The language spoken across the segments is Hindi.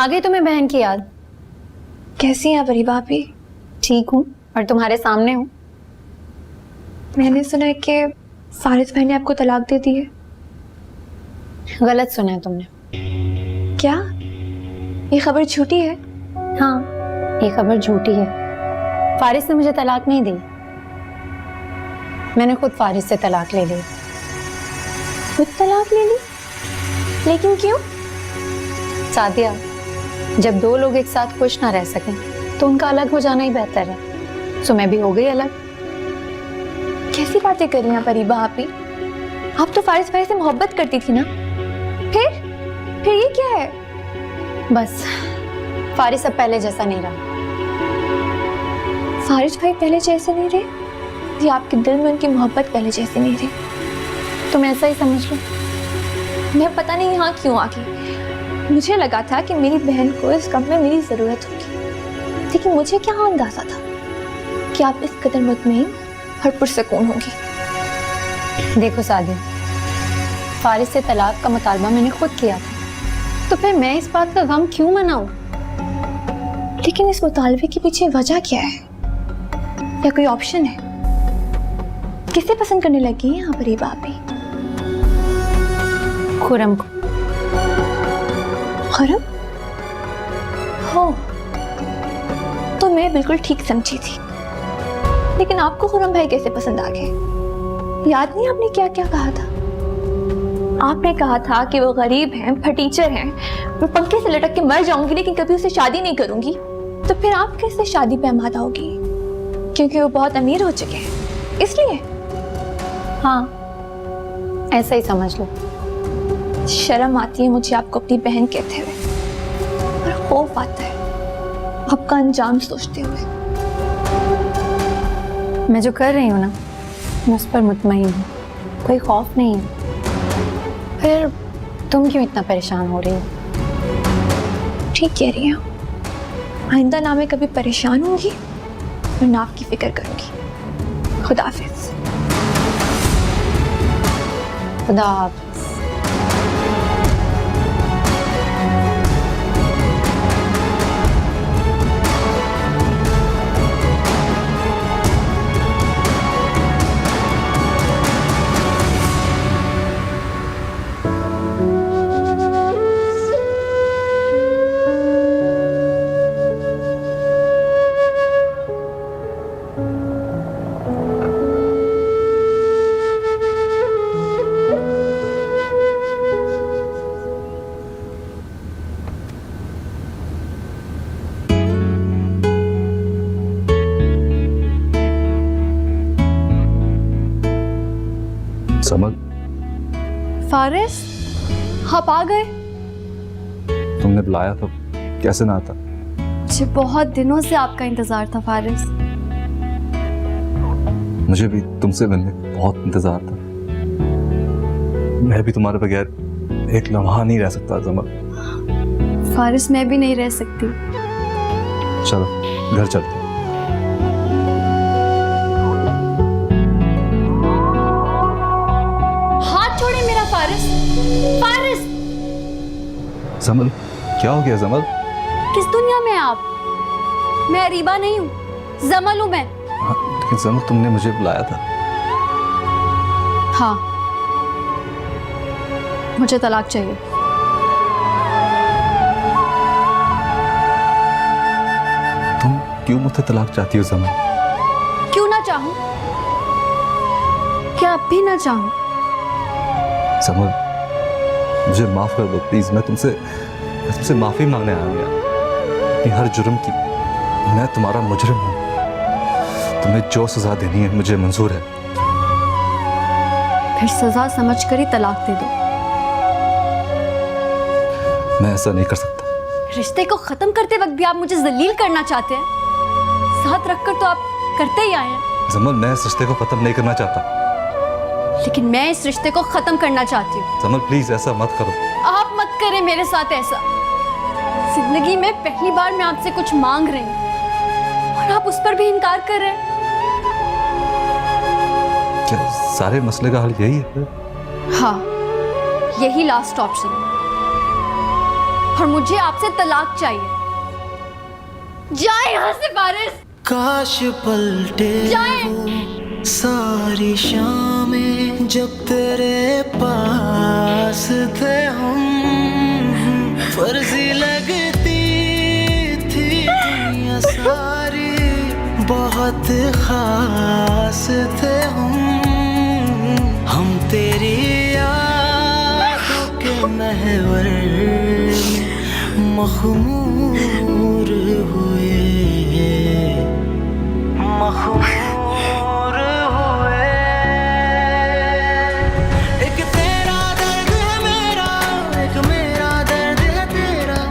आ गई तुम्हें बहन की याद? कैसी हैं परी भाभी? ठीक हूँ और तुम्हारे सामने हूँ। मैंने सुना है कि फारिस भाई ने आपको तलाक दे दी है। गलत सुना है तुमने। क्या ये खबर झूठी है? हाँ, ये खबर झूठी है। फारिस ने मुझे तलाक नहीं दी, मैंने खुद फारिस से तलाक ले ली। खुद तलाक ले ली? लेकिन क्यों? सादिया, जब दो लोग एक साथ खुश ना रह सकें तो उनका अलग हो जाना ही बेहतर है। सो मैं भी हो गई अलग। कैसी बातें कर रही हैं परी भाभी? आप तो फारिस भाई से मोहब्बत करती थी ना? फिर ये क्या है? बस फारिस अब पहले जैसा नहीं रहा। फारिस भाई पहले जैसे नहीं रहे या आपके दिल में उनकी मोहब्बत पहले जैसी नहीं रही? तुम ऐसा ही समझ लो। मैं पता नहीं यहाँ क्यों आ गई। मुझे लगा था कि मेरी बहन को इस कम में मेरी जरूरत होगी, लेकिन मुझे क्या अंदाजा था कि आप इस कदर मुतमईन और पुरसकून होंगी। देखो सादिया, फारिस से तलाक का मुतालबा मैंने खुद किया था, तो फिर मैं इस बात का गम क्यों मनाऊं? लेकिन इस मुतालबे के पीछे वजह क्या है या कोई ऑप्शन है? किसे पसंद करने लगी हैं यहाँ पर ये भाभी? खुरम को। खुरम? हो तो मैं बिल्कुल ठीक समझी थी, लेकिन आपको खुरम भाई कैसे पसंद आ गए? याद नहीं आपने क्या क्या कहा था? आपने कहा था कि वो गरीब हैं, फटीचर हैं, वो पंखे से लटक के मर जाऊंगी लेकिन कभी उससे शादी नहीं करूंगी। तो फिर आप कैसे शादी पे आमादा होगी? क्योंकि वो बहुत अमीर हो चुके हैं इसलिए? हाँ, ऐसा ही समझ लो। शर्म आती है मुझे आपको अपनी बहन कहते हुए, और खौफ आता है आपका अंजाम सोचते हुए। मैं जो कर रही हूँ ना, मैं उस पर मुतमईन हूँ, कोई खौफ नहीं है। फिर तुम क्यों इतना परेशान हो रही हो? ठीक कह रही हैं। आइंदा ना मैं कभी परेशान होंगी और ना आपकी फिक्र करूंगी। खुदा हाफिज। खुदा हाफिज। समझ? फारिस, आप आ गए? तुमने बुलाया तो कैसे ना आता? मुझे बहुत दिनों से आपका इंतजार था फारिस। मुझे भी तुमसे मिलने का बहुत इंतजार था। मैं भी तुम्हारे बगैर एक लम्हा नहीं रह सकता जमल। फारिस, मैं भी नहीं रह सकती। चलो घर चलते। हाथ छोड़े मेरा फारिस। फारिस! जमल, क्या हो गया जमल? किस दुनिया में आप? मैं अरीबा नहीं हूँ, जमल हूँ मैं। हाँ, लेकिन जमल तुमने मुझे बुलाया था। हाँ, मुझे तलाक चाहिए। तुम क्यों मुझसे तलाक चाहती हो जमल? क्यों ना चाहूं? क्या अब भी ना चाहूं? जमल, मुझे माफ कर दो प्लीज। मैं तुमसे माफी मांगने आया हूं अपनी हर जुर्म की। मैं तुम्हारा मुजरिम हूं। तुम्हें जो सजा देनी है मुझे मंजूर है। फिर सजा समझकर ही तलाक दे दो। मैं ऐसा नहीं कर सकता। रिश्ते को खत्म करते वक्त भी आप मुझे जलील करना चाहते हैं। साथ रखकर तो आप करते ही आए हैं। जमल, मैं इस रिश्ते को खत्म नहीं करना चाहता। लेकिन मैं इस रिश्ते को खत्म करना चाहती हूँ। जमल प्लीज ऐसा मत करो। आप मत करें मेरे साथ ऐसा। जिंदगी में पहली बार मैं आपसे कुछ मांग रही हूँ और आप उस पर भी इनकार कर रहे हैं। क्या सारे मसले का हल यही है? हाँ, यही लास्ट ऑप्शन है। और मुझे आपसे तलाक चाहिए। जाए यहाँ से फारिस। काश पलटे वो सारी शामें जब तेरे पास थे हम, फर्जी लगती थी दुनिया सारी, बहुत खास थे हम तेरी यादों के महवर में मखमूर हुए, मखमूर हुए। एक तेरा दर्द है मेरा, एक मेरा दर्द है तेरा,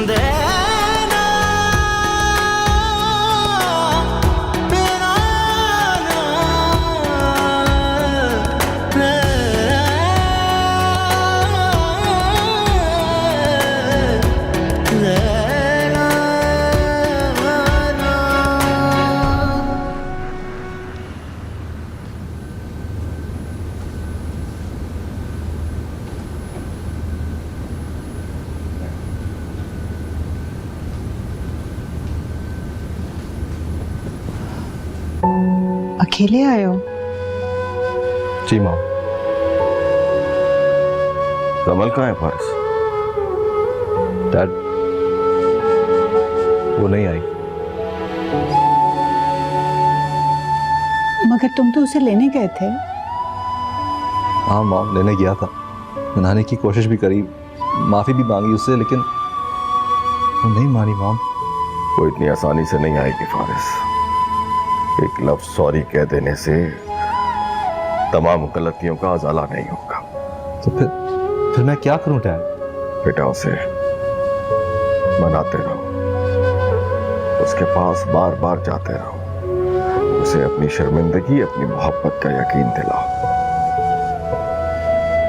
देना तेरा अकेले आए हो? जी माँ। कमल कहाँ है फारिस? डैड वो नहीं आई। मगर तुम तो उसे लेने गए थे। हाँ माँ, लेने गया था, मनाने की कोशिश भी करी, माफी भी मांगी उससे, लेकिन वो नहीं मानी माँ। वो इतनी आसानी से नहीं आएगी फारिस। एक लफ्ज सॉरी कह देने से तमाम गलतियों का अजाला नहीं होगा। तो फिर मैं क्या करूं डैड? बेटा उसे मनाते रहो, उसके पास बार बार जाते रहो, उसे अपनी शर्मिंदगी, अपनी मोहब्बत का यकीन दिलाओ।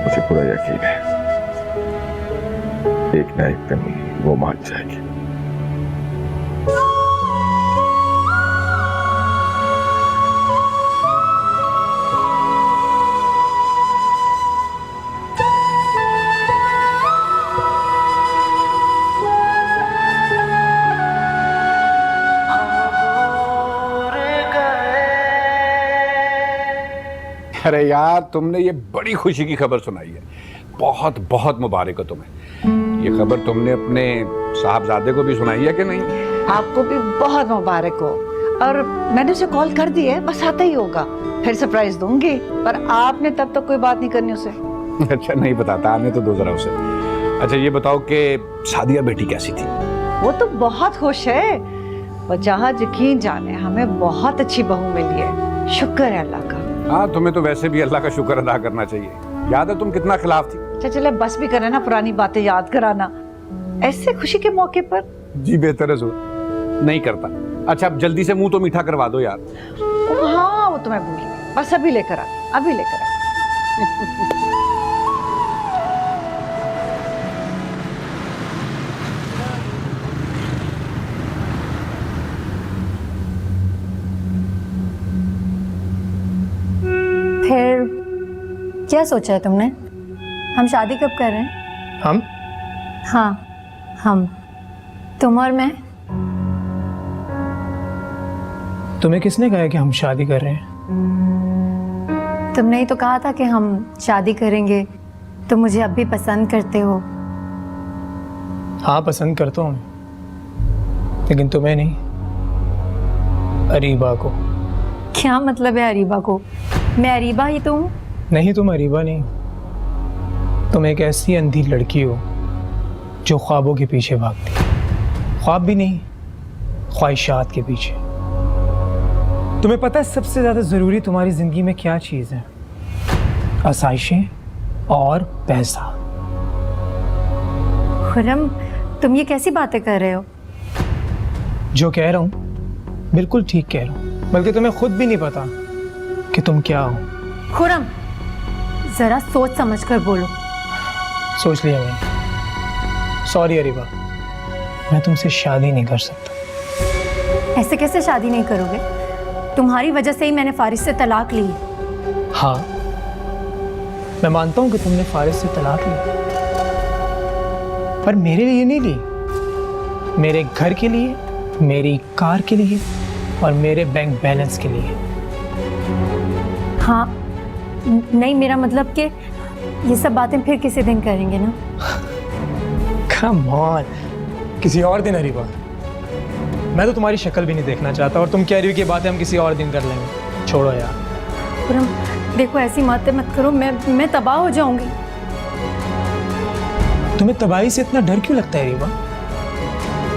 मुझे पूरा यकीन है एक ना एक दिन वो मान जाएगी। अरे यार, तुमने ये बड़ी खुशी की खबर सुनाई है, बहुत बहुत मुबारक हो तुम्हें। ये खबर तुमने अपने साहबजादे को भी सुनाई है कि नहीं? आपको भी बहुत मुबारक हो। और मैंने उसे कॉल कर दी है, बस आता ही होगा, फिर सरप्राइज दूंगी। पर आपने तब तक कोई बात नहीं करनी उसे। अच्छा, नहीं बताता, आने तो दो जरा उसे। अच्छा ये बताओ कि सादिया बेटी कैसी थी? वो तो बहुत खुश है। वो जहाँ यकीन जाने, हमें बहुत अच्छी बहू मिली है, शुक्र है अल्लाह का। हाँ, तुम्हें तो वैसे भी अल्लाह का शुक्र अदा करना चाहिए। याद है तुम कितना खिलाफ थी? अच्छा चले, बस भी करे ना पुरानी बातें याद कराना ऐसे खुशी के मौके पर। जी बेहतर है, नहीं करता। अच्छा अब जल्दी से मुंह तो मीठा करवा दो यार। हाँ वो तो मैं भूल गई, बस अभी लेकर आ, अभी लेकर आ। फिर क्या सोचा है तुमने? हम शादी कब कर रहे हैं? हम? हाँ हम, तुम और मैं। तुम्हें किसने कहा है कि हम शादी कर रहे हैं? तुमने ही तो कहा था कि हम शादी करेंगे। तुम मुझे अब भी पसंद करते हो। हाँ पसंद करता हूँ, लेकिन तुम्हें नहीं, अरीबा को। क्या मतलब है अरीबा को? मैं अरीबा ही तो हूँ। नहीं तुम अरीबा नहीं, तुम एक ऐसी अंधी लड़की हो जो ख्वाबों के पीछे भागती है। ख्वाब भी नहीं, ख्वाहिशात के पीछे। तुम्हें पता है सबसे ज्यादा जरूरी तुम्हारी जिंदगी में क्या चीज है? आसाइशें और पैसा। खुर्रम, तुम ये कैसी बातें कर रहे हो? जो कह रहा हूँ बिल्कुल ठीक कह रहा हूँ, बल्कि तुम्हें खुद भी नहीं पता कि तुम क्या हो। खुर्रम, जरा सोच समझ कर बोलो। सोच लिया मैंने। सॉरी अरीबा, मैं तुमसे शादी नहीं कर सकता। ऐसे कैसे शादी नहीं करोगे? तुम्हारी वजह से ही मैंने फारिस से तलाक ली। हाँ, मैं मानता हूं कि तुमने फारिस से तलाक ली, पर मेरे लिए नहीं ली, मेरे घर के लिए, मेरी कार के लिए और मेरे बैंक बैलेंस के लिए। हाँ, नहीं, मेरा मतलब कि ये सब बातें फिर किसी दिन करेंगे ना। कम ऑन, किसी और दिन अरीबा। मैं तो तुम्हारी शक्ल भी नहीं देखना चाहता और तुम कह रही हो कि बातें हम किसी और दिन कर लेंगे। छोड़ो यार। खुरम, देखो ऐसी बातें मत करो, मैं तबाह हो जाऊंगी। तुम्हें तबाही से इतना डर क्यों लगता है अरीबा?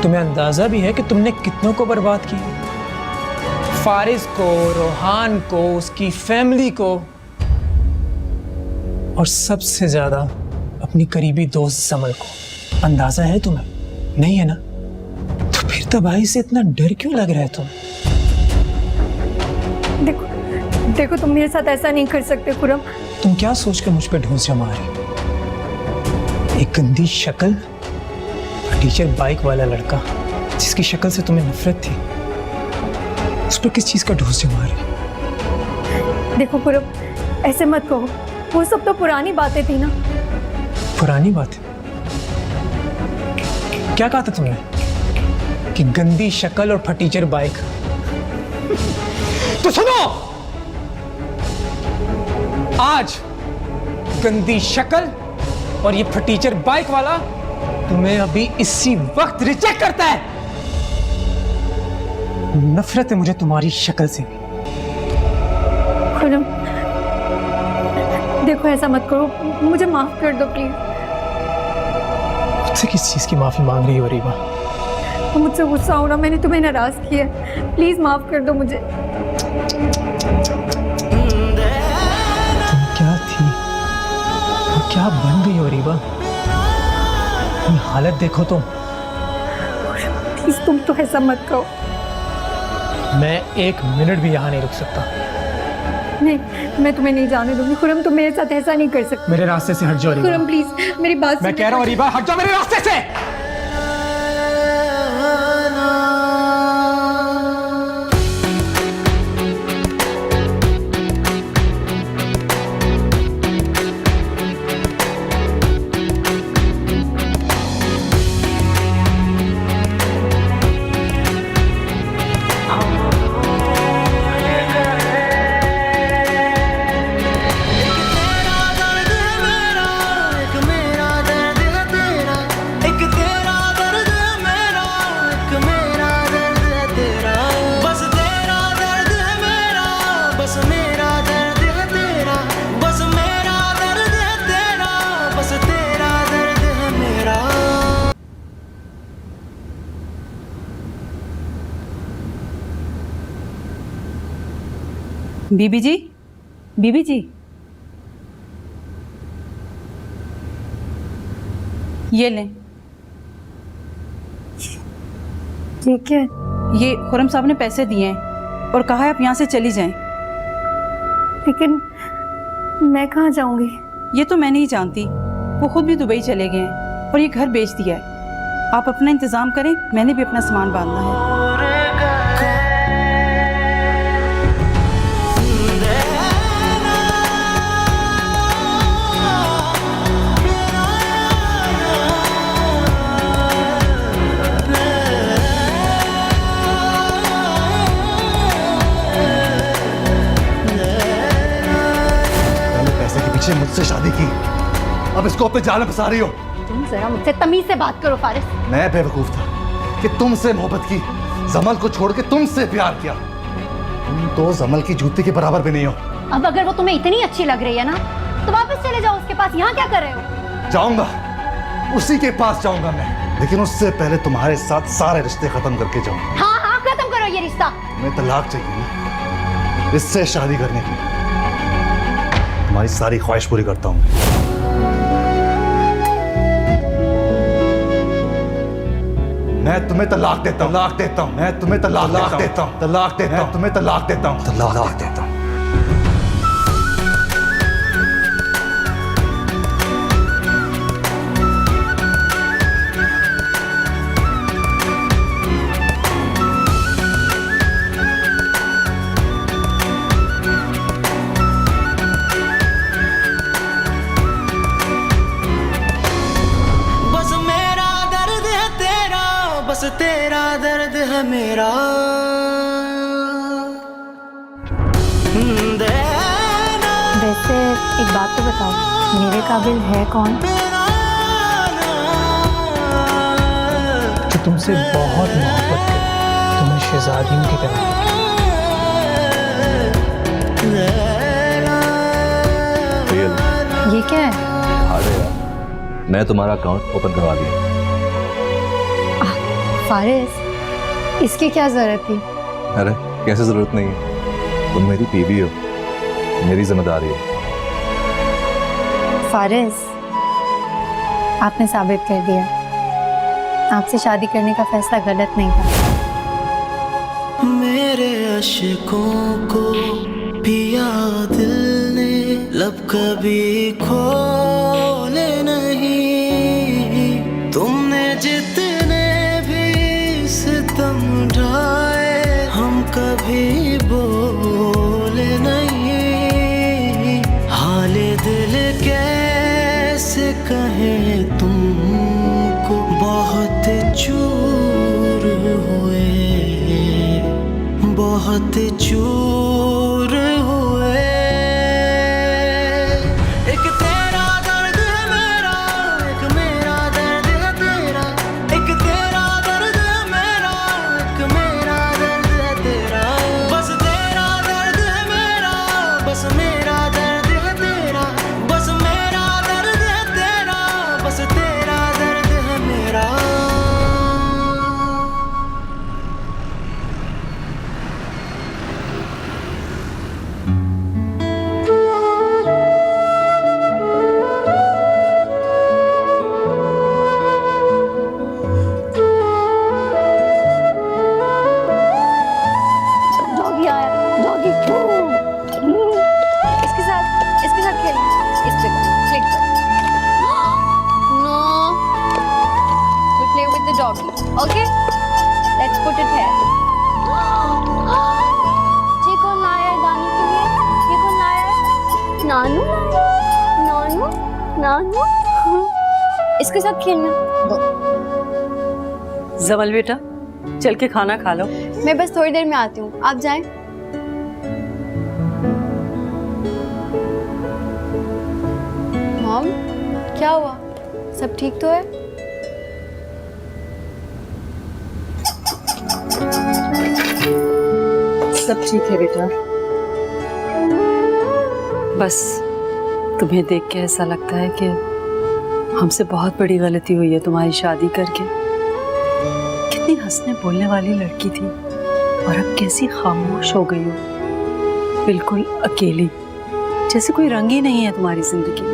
तुम्हें अंदाजा भी है कि तुमने कितनों को बर्बाद किया? फारिस को, रोहान को, उसकी फैमिली को, और सबसे ज्यादा अपनी करीबी दोस्त जमल को। अंदाजा है तुम्हें? नहीं है ना? तो फिर तबाही से इतना डर क्यों लग रहा है तुम्हें? देखो तुम मेरे साथ ऐसा नहीं कर सकते खुरम। तुम क्या सोचकर मुझ पे ढोस जमा रही? एक गंदी शक्ल, टीचर बाइक वाला लड़का जिसकी शक्ल से तुम्हें नफरत थी, उस पर किस चीज का ढोस जमा रही? देखो खुरम, ऐसे मत कहो, वो सब तो पुरानी बातें थी ना। पुरानी बात? क्या कहा था तुमने? कि गंदी शक्ल और फटीचर बाइक। तो सुनो, आज गंदी शक्ल और ये फटीचर बाइक वाला तुम्हें अभी इसी वक्त रिजेक्ट करता है। नफरत है मुझे तुम्हारी शक्ल से भी। खुरम, देखो ऐसा मत करो, मुझे माफ कर दो प्लीज। मुझसे किस चीज की माफी मांग रही हो रीबा? मुझसे गुस्सा हो रहा, मैंने तुम्हें नाराज किया, प्लीज माफ कर दो मुझे। तुम क्या थी और क्या बन गई हो रीबा? अपनी हालत देखो तुम। प्लीज तुम तो ऐसा मत कहो। मैं एक मिनट भी यहाँ नहीं रुक सकता। नहीं, मैं तुम्हें नहीं जाने दूंगी खुरम, तुम मेरे साथ ऐसा नहीं कर सकते। मेरे रास्ते से हट जाओ रीबा। खुरम प्लीज मेरी बात मैं कह रहा हूँ रीबा, हट जाओ मेरे रास्ते से। बीबी जी, बीबी जी, ये लें। ठीक है। ये खुरम साहब ने पैसे दिए हैं और कहा है आप यहाँ से चली जाएं। लेकिन मैं कहाँ जाऊंगी? ये तो मैं नहीं जानती, वो खुद भी दुबई चले गए हैं और ये घर बेच दिया है। आप अपना इंतजाम करें, मैंने भी अपना सामान बांधना है। मुझसे शादी की, अब इसको अपने जाल में फंसा रही हो। तुम जरा मुझसे तमीज से बात करो फारिस। मैं बेवकूफ था कि तुमसे मोहब्बत की, जमल को छोड़ के तुमसे प्यार किया। तुम तो जमल की जूती के बराबर भी नहीं हो। अब अगर वो तुम्हें इतनी अच्छी लग रही है ना, तो वापस चले जाओ उसके पास। यहाँ क्या कर रहे हो? जाऊंगा, उसी के पास जाऊंगा मैं, लेकिन उससे पहले तुम्हारे साथ सारे रिश्ते खत्म करके जाऊंगा। हाँ हाँ, खत्म करो ये रिश्ता। तुम्हें तलाक चाहिए ना, इससे शादी करने की। तुम्हारी सारी ख्वाहिश पूरी करता हूं। मैं तुम्हें तलाक देता हूं, तलाक देता हूं, मैं तुम्हें तलाक देता हूं, तलाक देता हूं, तुम्हें तलाक देता हूं, तलाक देता हूं। बस तेरा दर्द है मेरा देना वैसे एक बात तो बताओ, मेरे काबिल है कौन? जो तुमसे बहुत मोहब्बत करे, तुम्हें शहजादियों की तरह ये क्या है? अरे यार, मैं तुम्हारा अकाउंट ओपन करवा दिया। फारिस, इसकी क्या जरूरत थी? अरे कैसे जरूरत नहीं है, तुम मेरी बीवी हो, मेरी जिम्मेदारी है। फारिस, आपने साबित कर दिया आपसे शादी करने का फैसला गलत नहीं था। मेरे अश्कों को पिया दिल ने, लब कभी खोले नहीं। तुमने जितने भी सितम ढाए, हम कभी बोले नहीं। हाले दिल कैसे कहें तुमको, बहुत चूर हुए, बहुत चूर हुए। एक तेरा दर्द है मेरा, एक मेरा दर्द है तेरा। एक तेरा दर्द है मेरा, एक मेरा दर्द है तेरा। बस तेरा दर्द है मेरा, बस मेरा दर्द है तेरा। बस मेरा दर्द है तेरा, बस तेरा दर्द है मेरा। डॉगी आया, डॉगी। इसके साथ खेलना, इस पे क्लिक कर। No, we play with the doggy, okay? Let's put it here. ये कौन लाया है दानी के लिए? ये कौन लाया है? नानू, नानू, नानू। इसके साथ खेलना। जमल बेटा, चल के खाना खा लो। मैं बस थोड़ी देर में आती हूँ, आप जाएं। मॉम, क्या हुआ? सब ठीक तो है? सब ठीक है बेटा, बस तुम्हें देख के ऐसा लगता है कि हमसे बहुत बड़ी गलती हुई है तुम्हारी शादी करके। कितनी हंसने बोलने वाली लड़की थी और अब कैसी खामोश हो गई हो, बिल्कुल अकेली, जैसे कोई रंग ही नहीं है तुम्हारी जिंदगी में।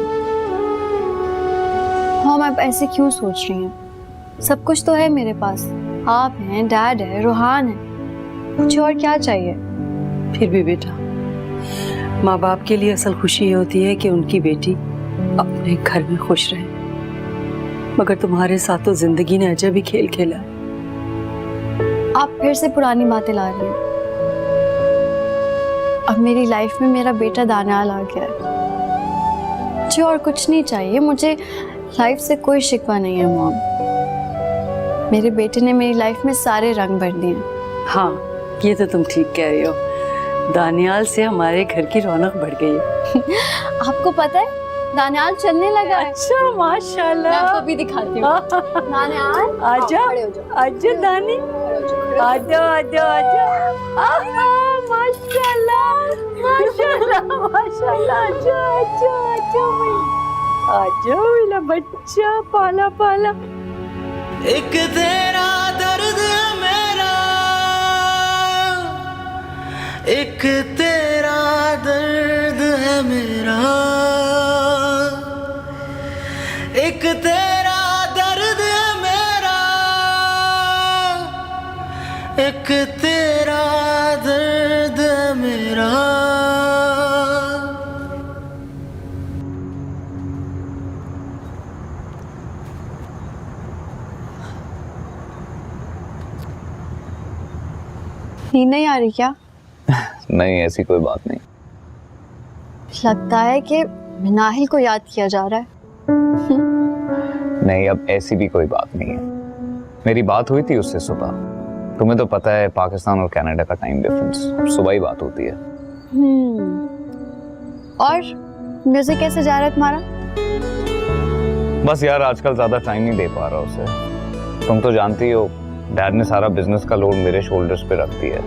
मॉम, आप ऐसे क्यों सोच रही हैं? सब कुछ तो है मेरे पास। आप हैं, डैड है, रूहान है, कुछ और क्या चाहिए? फिर भी बेटा, माँ बाप के लिए असल खुशी ये होती है कि उनकी बेटी अपने घर में खुश रहे, मगर तुम्हारे साथ तो जिंदगी ने अजब ही खेल खेला है। आप फिर से पुरानी बातें ला रही हैं। अब मेरी लाइफ में मेरा बेटा दानियाल आ गया है। मुझे और कुछ नहीं चाहिए, मुझे लाइफ से कोई शिकवा नहीं है मॉम। मेरे बेटे ने मेरी लाइफ में सारे रंग भर दिए। हाँ, ये तो तुम ठीक कह रही हो, दानियाल से हमारे घर की रौनक बढ़ गई है। आपको पता है, दानियाल चलने लगा है। अच्छा, माशाल्लाह। मैं आपको भी दिखाती हूँ। दानियाल, आजा, खड़े हो जाओ। आजा दानी, आजा आजा आजा। आहा, माशाल्लाह, माशाल्लाह, माशाल्लाह। आजा आजा आजा आजा मेरा बच्चा, पाला पाला। एक तेरा दर्द है मेरा, एक तेरा दर्द है मेरा। एक तेरा दर्द है मेरा, एक तेरा दर्द है मेरा। नींद नहीं आ रही क्या? नहीं, ऐसी कोई बात नहीं। लगता है कि मिनाहिल को याद किया जा रहा है। नहीं, अब ऐसी भी कोई बात नहीं है। मेरी बात हुई थी उससे सुबह। तुम्हें तो पता है पाकिस्तान और कनाडा का टाइम डिफरेंस, सुबह ही बात होती है। और म्यूजिक कैसे जा रहा है तुम्हारा? बस यार आजकल ज्यादा टाइम नहीं दे पा रहा उसे। तुम तो जानती हो डैड ने सारा बिजनेस का लोड मेरे शोल्डर्स पे रख दिया है,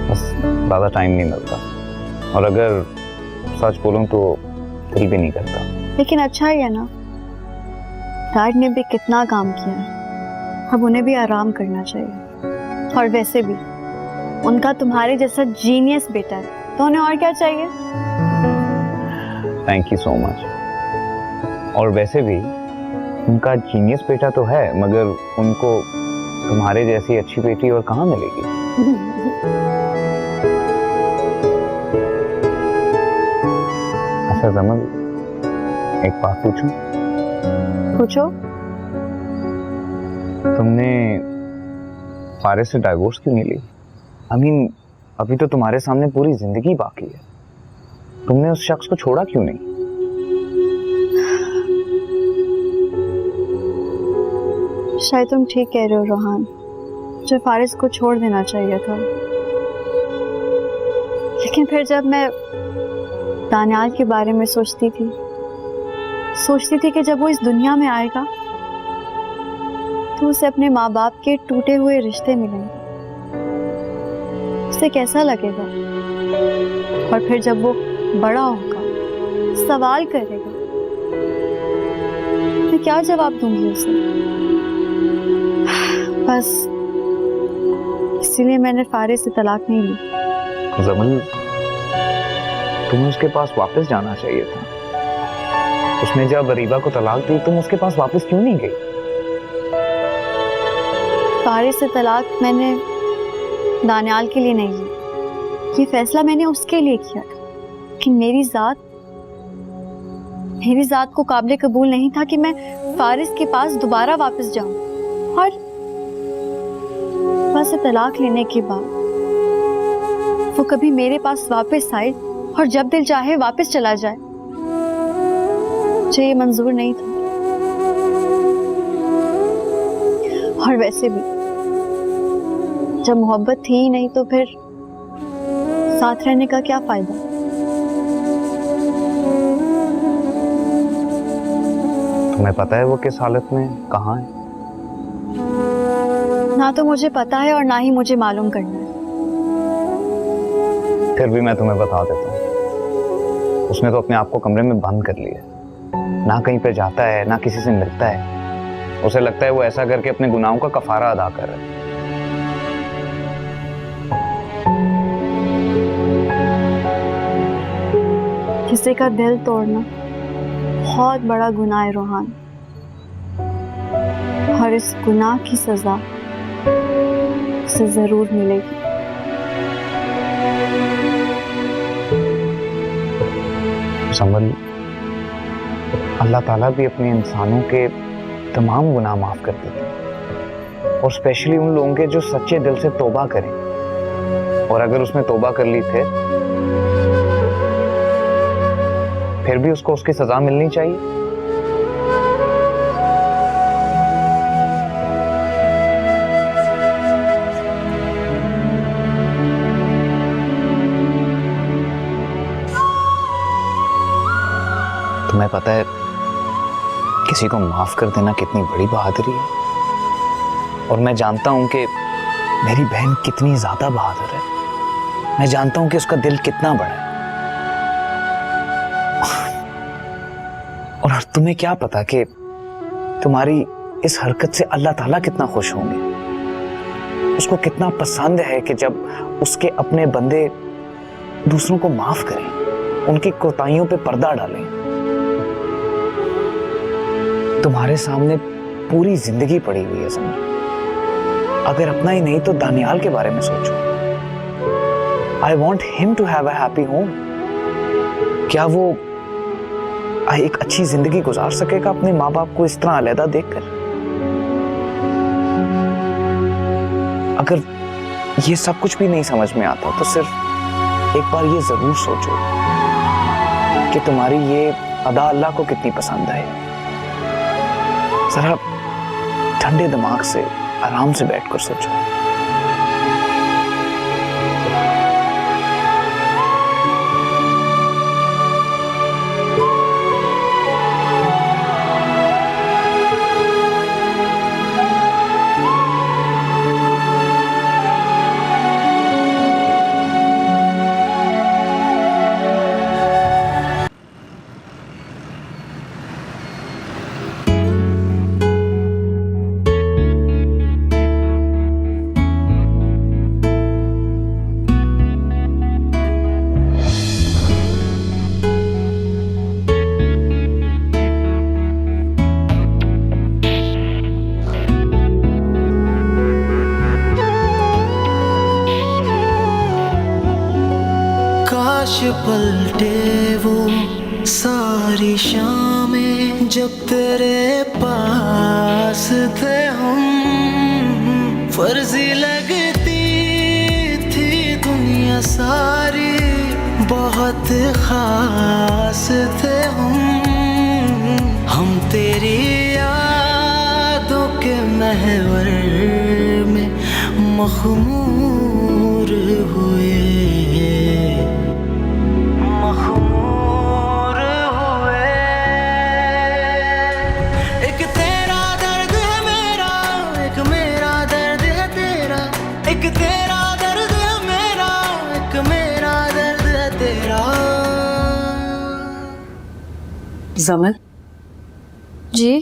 बस ज्यादा टाइम नहीं मिलता। और अगर सच बोलूं तो दिल भी नहीं करता। लेकिन अच्छा ही है ना, डैड ने भी कितना काम किया है, अब उन्हें भी आराम करना चाहिए। और वैसे भी उनका तुम्हारे जैसा जीनियस बेटा है, तो उन्हें और क्या चाहिए? Thank you so much. और वैसे भी उनका जीनियस बेटा तो है, मगर उनको तुम्हारे जैसी अच्छी बेटी और कहाँ मिलेगी। अच्छा जमल, एक बात पूछूं? पूछो। तुमने फारिस से डाइवोर्स क्यों नहीं ली? I mean, अभी तो तुम्हारे सामने पूरी जिंदगी बाकी है, तुमने उस शख्स को छोड़ा क्यों नहीं? शायद तुम ठीक कह रहे हो रोहान, मुझे फारिस को छोड़ देना चाहिए था। लेकिन फिर जब मैं दानियाल के बारे में सोचती थी कि जब वो इस दुनिया में आएगा तो उसे अपने माँ बाप के टूटे हुए रिश्ते मिलेंगे, उसे कैसा लगेगा? और फिर जब वो बड़ा होगा, सवाल करेगा, मैं क्या जवाब दूंगी उसे? बस इसीलिए मैंने फारिस से तलाक नहीं ली। जमल, तुम्हें उसके पास वापस जाना चाहिए था। उसने जब अरीबा को तलाक दी, तुम उसके पास वापस क्यों नहीं गई? फारिस से तलाक मैंने दानियाल के लिए नहीं ली, ये फैसला मैंने उसके लिए किया था कि मेरी जात को काबिल कबूल नहीं था कि मैं फारिस के पास दोबारा वापस जाऊं। और बस तलाक लेने के बाद वो कभी मेरे पास वापस आए और जब दिल चाहे वापस चला जाए, मुझे ये मंजूर नहीं था। और वैसे भी जब मोहब्बत थी ही नहीं तो फिर साथ रहने का क्या फायदा? तुम्हें पता है वो किस हालत में कहाँ है? ना तो मुझे पता है और ना ही मुझे मालूम करना है। फिर भी मैं तुम्हें बता देता हूँ, उसने तो अपने आप को कमरे में बंद कर लिया, ना कहीं पे जाता है ना किसी से मिलता है। उसे लगता है वो ऐसा करके अपने गुनाहों का कफारा अदा कर रहा है। किसी का दिल तोड़ना बहुत बड़ा गुनाह है रोहान, और इस गुनाह की सजा उसे जरूर मिलेगी। संभल, अल्लाह ताला भी अपने इंसानों के तमाम गुनाह माफ कर देते हैं, और स्पेशली उन लोगों के जो सच्चे दिल से तौबा करें। और अगर उसने तौबा कर ली फिर भी उसको उसकी सजा मिलनी चाहिए। तुम्हें पता है किसी को माफ कर देना कितनी बड़ी बहादुरी है। और मैं जानता हूं कि मेरी बहन कितनी ज्यादा बहादुर है। मैं जानता हूं कि उसका दिल कितना बड़ा है। और तुम्हें क्या पता कि तुम्हारी इस हरकत से अल्लाह ताला कितना खुश होंगे। उसको कितना पसंद है कि जब उसके अपने बंदे दूसरों को माफ करें, उनकी कोताहियों पे पर्दा डालें। तुम्हारे सामने पूरी जिंदगी पड़ी हुई है समझ। अगर अपना ही नहीं तो दानियाल के बारे में सोचो। I want him to have a happy home. क्या वो एक अच्छी जिंदगी गुजार सकेगा अपने माँ बाप को इस तरह अलहदा देखकर? अगर ये सब कुछ भी नहीं समझ में आता तो सिर्फ एक बार ये जरूर सोचो कि तुम्हारी ये अदा अल्लाह को कितनी पसंद है। जरा ठंडे दिमाग से आराम से बैठकर सोचो। काश पलटे वो सारी शामें जब तेरे पास थे हम, फर्जी लगती थी दुनिया सारी, बहुत खास थे हम तेरी यादों के महवर में मखमूर हुए, मखमूर हुए। एक तेरा दर्द है मेरा, एक मेरा दर्द है तेरा, एक तेरा दर्द है मेरा, एक मेरा दर्द है तेरा। जमल जी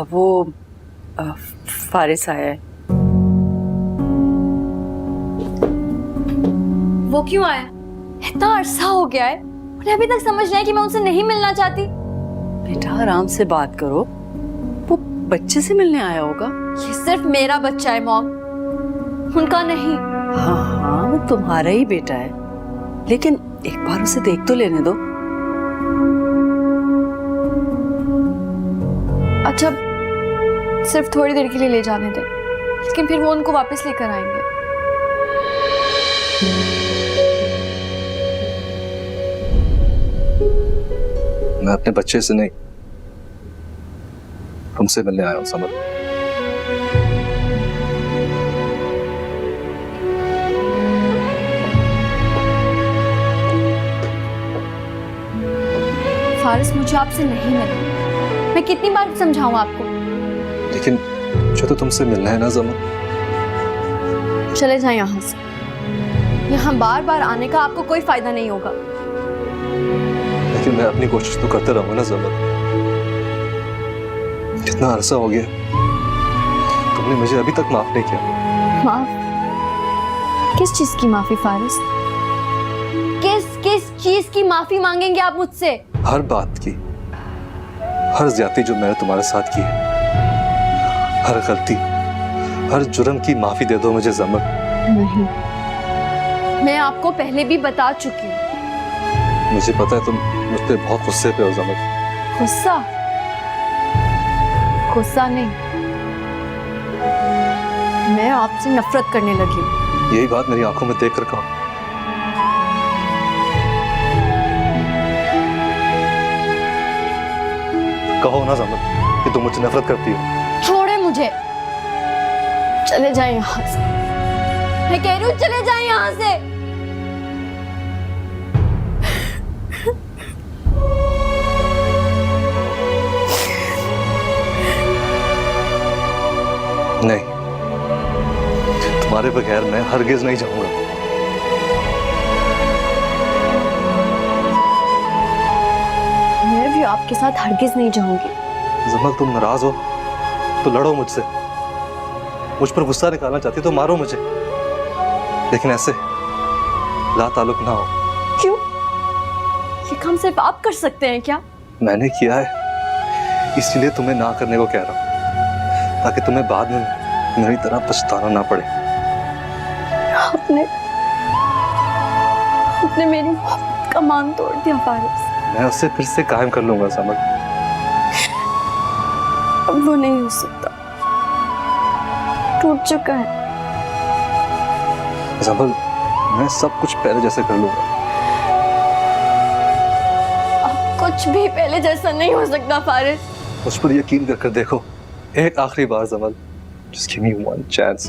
वो फारिस आया है। वो क्यों आया? इतना अरसा हो गया है, उन्हें अभी तक समझ नहीं है कि मैं उनसे नहीं मिलना चाहती। बेटा आराम से बात करो, वो बच्चे से मिलने आया होगा। ये सिर्फ मेरा बच्चा है मॉम, उनका नहीं। हाँ हाँ वो तुम्हारा ही बेटा है, लेकिन एक बार उसे देख तो लेने दो। अच्छा सिर्फ थोड़ी देर के लिए ले जाने दे, लेकिन फिर वो उनको वापस लेकर आएंगे। मैं अपने बच्चे से नहीं, तुमसे मिलने आया हूं समझ। फारिस मुझे आपसे नहीं मिलना, मैं कितनी बार समझाऊं आपको। लेकिन जो तो तुमसे मिलना है ना जमन। चले जाएं यहाँ से, यहाँ बार बार आने का आपको कोई फायदा नहीं होगा। लेकिन मैं अपनी कोशिश तो करते रहूंगा ना जमन। कितना अरसा हो गया, तुमने मुझे अभी तक माफ नहीं किया। माफ? किस चीज की माफी फारिस? किस चीज की माफी मांगेंगे आप मुझसे? हर बात की, हर ज्यादती जो मैंने तुम्हारे साथ की है, हर गलती, हर जुर्म की माफी दे दो मुझे जमन। नहीं, मैं आपको पहले भी बता चुकी हूँ। मुझे पता है तुम मुझ पे बहुत गुस्से पे हो जमन। गुस्सा? गुस्सा नहीं, मैं आपसे नफरत करने लगी हूँ। यही बात मेरी आंखों में देख कर कहो। कहो ना जमन कि तुम मुझसे नफरत करती हो। छोड़े मुझे, चले जाए यहाँ से। मैं कह रही हूँ चले जाए यहाँ से। नहीं, तुम्हारे बगैर मैं हरगिज नहीं जाऊंगा। मैं भी आपके साथ हरगिज नहीं जाऊंगी। जमल तुम नाराज हो तो लड़ो मुझसे, मुझ पर गुस्सा निकालना चाहती तो मारो मुझे, लेकिन ऐसे ला ताल्लुक ना हो। क्यों? ये काम सिर्फ आप कर सकते हैं क्या? मैंने किया है, इसलिए तुम्हें ना करने को कह रहा हूं, ताकि तुम्हें बाद में मेरी तरह पछताना ना पड़े। आपने मेरी मोहब्बत का मान तोड़ दिया फारिस। मैं उसे फिर से कायम कर लूंगा समझ। अब वो नहीं हो सकता, टूट चुका है। जमल, मैं सब कुछ पहले जैसे कर लूंगा। अब कुछ भी पहले जैसा नहीं हो सकता फारिस। मुझ पर यकीन कर देखो, एक आखिरी बार जमल, just give me one chance,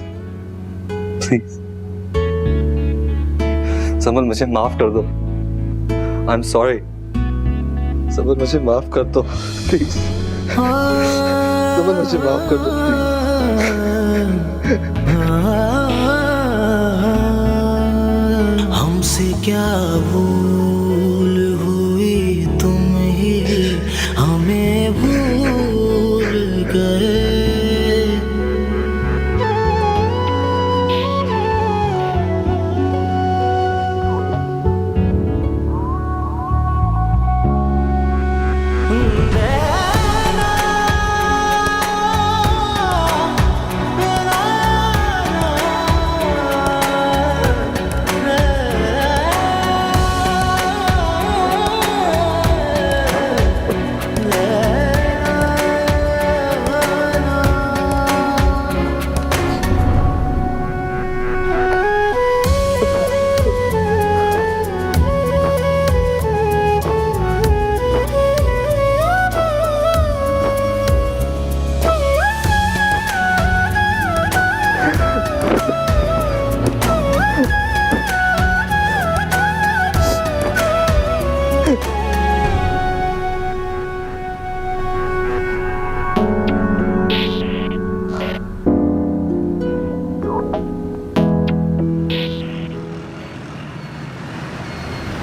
please. जमल मुझे माफ कर दो. I'm sorry. जमल मुझे माफ कर दो, please. जमल मुझे माफ कर दो, please. हमसे क्या भूल हुई, तुम ही हमें भूल गए.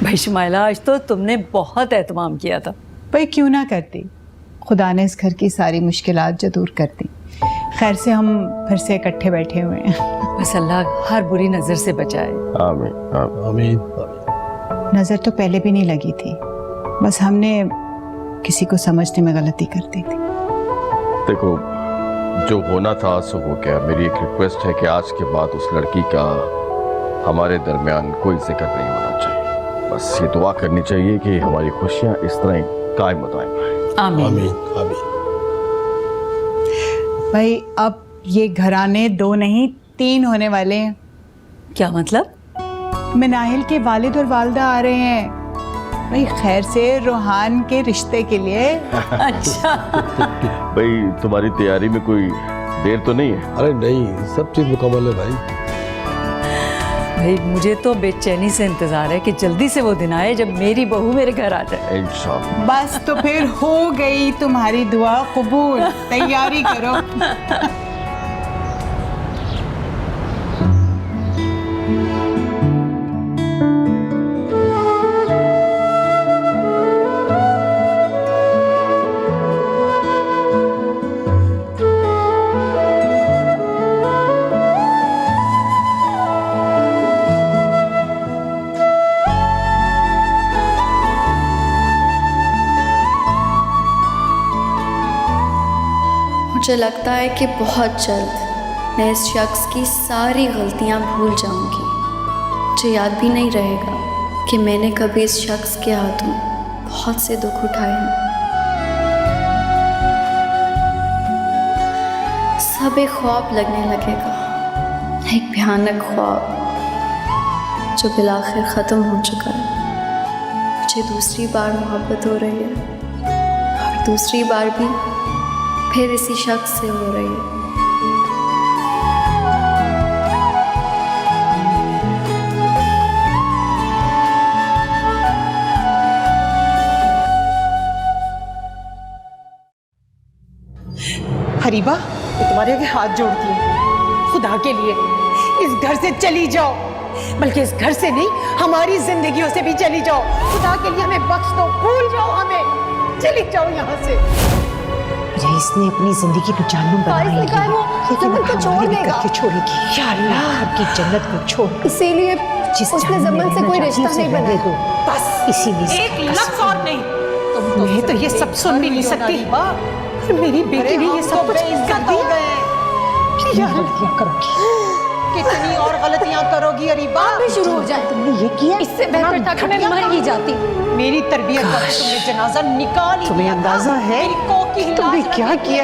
भाई शुमाइला, आज तो तुमने बहुत एहतमाम किया था। भाई क्यों ना करती, खुदा ने इस घर की सारी मुश्किलात जो दूर कर दी। खैर से हम फिर से इकट्ठे बैठे हुए हैं। बस अल्लाह हर बुरी नज़र से बचाए। आमीन आमीन. नज़र तो पहले भी नहीं लगी थी, बस हमने किसी को समझने में गलती कर दी थी। देखो, जो होना था सो हो गया. मेरी एक रिक्वेस्ट है कि आज के बाद उस लड़की का हमारे दरमियान कोई जिक्र नहीं होना चाहिए. बस ये दुआ करनी चाहिए कि हमारी खुशियां इस तरह ही कायम दायम रहें. आमीन। भाई अब ये घराने 2 नहीं 3 होने वाले हैं। क्या मतलब? मिनाहिल के वालिद और वालदा आ रहे हैं भाई, खैर से रोहान के रिश्ते के लिए। अच्छा। भाई तुम्हारी तैयारी में कोई देर तो नहीं है? अरे नहीं, सब चीज मुकम्मल है भाई. भाई मुझे तो बेचैनी से इंतजार है कि जल्दी से वो दिन आए जब मेरी बहू मेरे घर आ जाए। इंशाअल्लाह. बस तो फिर हो गई तुम्हारी दुआ कबूल, तैयारी करो। मुझे लगता है कि बहुत जल्द मैं इस शख्स की सारी गलतियां भूल जाऊंगी। मुझे याद भी नहीं रहेगा कि मैंने कभी इस शख्स के हाथों बहुत से दुख उठाए हैं। सब एक ख्वाब लगने लगेगा, एक भयानक ख्वाब जो बिलाखिर ख़त्म हो चुका है। मुझे दूसरी बार मोहब्बत हो रही है और दूसरी बार भी फिर इसी शख्स से हो रही है। हरीबा, मैं तुम्हारे आगे हाथ जोड़ती हूँ, खुदा के लिए इस घर से चली जाओ, बल्कि इस घर से नहीं हमारी जिंदगियों से भी चली जाओ। खुदा के लिए हमें बख्श दो, भूल जाओ हमें, चली जाओ यहाँ से। इसने अपनी जिंदगी को जानू बनाई है, लेकिन को छोड़ देगा, छोड़ेगी। या अल्लाह, आपकी जन्नत को छोड़, इसीलिए उसने जमन से कोई रिश्ता नहीं बनाया। दो बस, इसीलिए एक लफ्ज और नहीं। मैं तो ये सब सुन भी नहीं सकती। मेरी बेटी ने ये सब कुछ कर दिया। क्या गलतियां करोगी, कितनी और गलतियां करोगी अरीबा? भी शुरू हो जाए। तुमने ये किया, इससे बेहतर था कि मैं मर ही जाती। मेरी तरबियत का तुमने जनाजा निकाल ही। तुम्हें अंदाजा है तुमने क्या किया?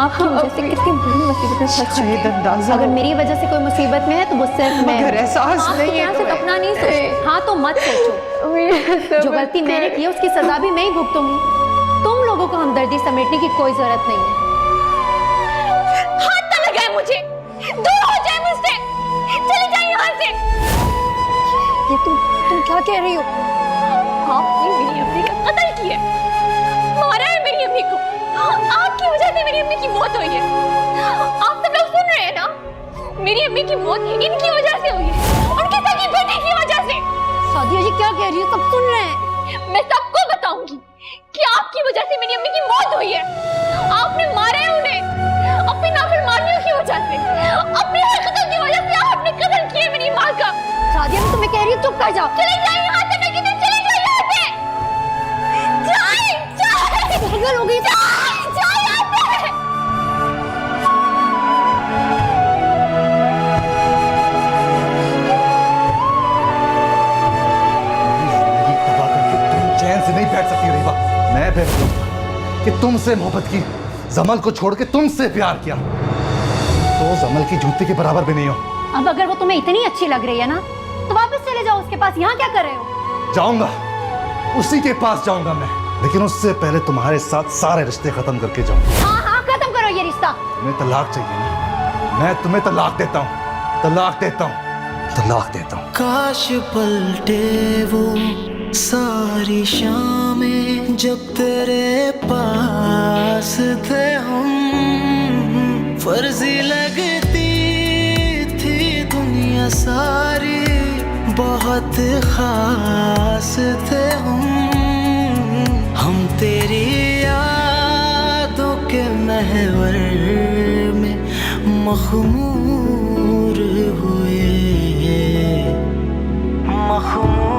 आपकी वजह से कितनी बड़ी मुसीबत में फंस चुकी हूं। अगर मेरी वजह से कोई मुसीबत में है तो वो सिर्फ मैं। मगर एहसास आप नहीं है तो सिर्फ अपना नहीं सोचते। हाँ तो मत सोचो, जो गलती मैंने की है उसकी सजा भी मैं ही भुगतूंगी। तुम लोगों को हमदर्दी समेटने की कोई जरूरत नहीं है। सादिया तुम क्या कह रही हो? आपने मेरी अम्मी का कत्ल किया, मारा है मेरी अम्मी को। आपकी वजह से मेरी अम्मी की मौत हुई है। आप सब लोग सुन रहे हैं ना? मेरी अम्मी की मौत इनकी वजह से हुई है, उनके सगी बेटे की वजह से। सादिया जी क्या कह रही हो? सब सुन रहे हैं। मैं सबको बताऊंगी कि आपकी वजह से मेरी अम्मी की मौत हुई है। आपने मारा है उन्हें अपनी नाफरमानियों की वजह से, अपनी हरकतों की वजह से आपने कत्ल किया मेरी माँ का। सादिया मैं तुम्हें कह रही हूँ चुप कर जाओ। चले जाइए यहाँ से, मैं कहती हूँ चले जाइए यहाँ से। जाए पागल हो गई। जाए यहाँ से। तुम चैन से नहीं बैठ सकती रीवा। मैं बैठ कि तुमसे मोहब्बत की, जमल को छोड़ के तुमसे प्यार किया, तो जमल की जूती के बराबर भी नहीं हो। अब अगर वो तुम्हें इतनी अच्छी लग रही है ना तो वापस चले जाओ उसके पास। यहाँ क्या कर रहे हो? जाऊंगा, उसी के पास जाऊंगा मैं, लेकिन उससे पहले तुम्हारे साथ सारे रिश्ते खत्म करके जाऊंगा। हाँ खत्म करो ये रिश्ता। तुम्हें तलाक चाहिए ना? मैं तुम्हें तलाक देता हूँ, तलाक देता हूँ, तलाक देता हूँ। काश पलटे वो सारी शामें जब तेरे पास थे हम, फर्जी लगती थी दुनिया सारी, बहुत खास थे हम तेरी यादों के महवर में मखमूर हुए, मखमूर